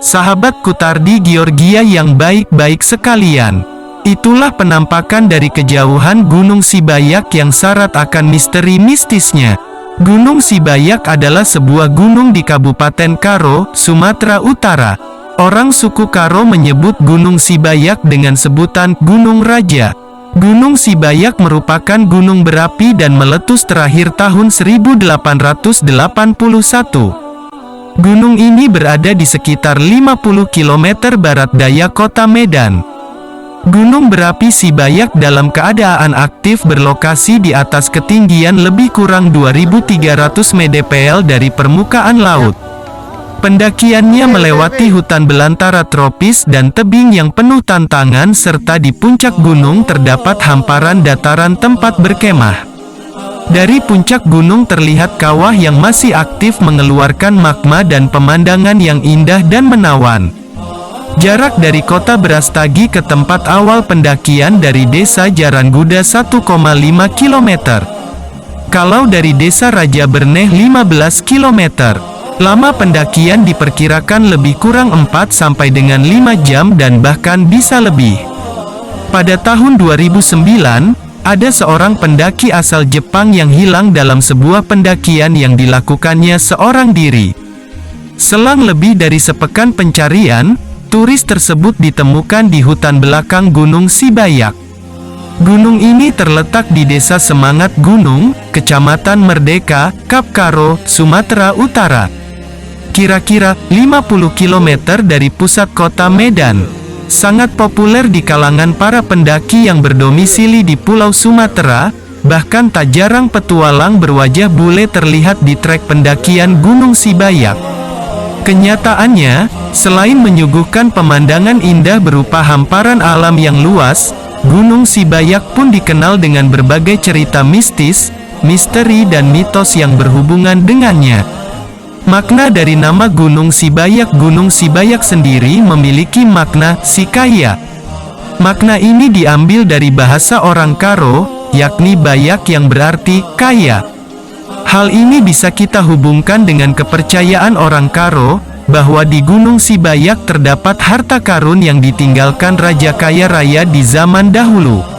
Sahabat Kutardi Georgia yang baik-baik sekalian, itulah penampakan dari kejauhan Gunung Sibayak yang syarat akan misteri mistisnya. Gunung Sibayak adalah sebuah gunung di Kabupaten Karo, Sumatera Utara. Orang suku Karo menyebut Gunung Sibayak dengan sebutan Gunung Raja. Gunung Sibayak merupakan gunung berapi dan meletus terakhir tahun 1881. Gunung ini berada di sekitar 50 km barat daya kota Medan. Gunung berapi Sibayak dalam keadaan aktif berlokasi di atas ketinggian lebih kurang 2.300 mdpl dari permukaan laut. Pendakiannya melewati hutan belantara tropis dan tebing yang penuh tantangan, serta di puncak gunung terdapat hamparan dataran tempat berkemah. Dari puncak gunung terlihat kawah yang masih aktif mengeluarkan magma dan pemandangan yang indah dan menawan. Jarak dari kota Brastagi ke tempat awal pendakian dari desa Jarangguda 1,5 km. Kalau dari desa Raja Berneh 15 km. Lama pendakian diperkirakan lebih kurang 4 sampai dengan 5 jam dan bahkan bisa lebih. Pada tahun 2009, ada seorang pendaki asal Jepang yang hilang dalam sebuah pendakian yang dilakukannya seorang diri. Selang lebih dari sepekan pencarian, turis tersebut ditemukan di hutan belakang Gunung Sibayak. Gunung ini terletak di Desa Semangat Gunung, Kecamatan Merdeka, Kap Karo, Sumatera Utara. Kira-kira 50 km dari pusat kota Medan. Sangat populer di kalangan para pendaki yang berdomisili di Pulau Sumatera, bahkan tak jarang petualang berwajah bule terlihat di trek pendakian Gunung Sibayak. Kenyataannya, selain menyuguhkan pemandangan indah berupa hamparan alam yang luas, Gunung Sibayak pun dikenal dengan berbagai cerita mistis, misteri dan mitos yang berhubungan dengannya. Makna dari nama Gunung Sibayak sendiri memiliki makna Sikaya. Makna ini diambil dari bahasa orang Karo, yakni Bayak yang berarti kaya. Hal ini bisa kita hubungkan dengan kepercayaan orang Karo, bahwa di Gunung Sibayak terdapat harta karun yang ditinggalkan raja kaya raya di zaman dahulu.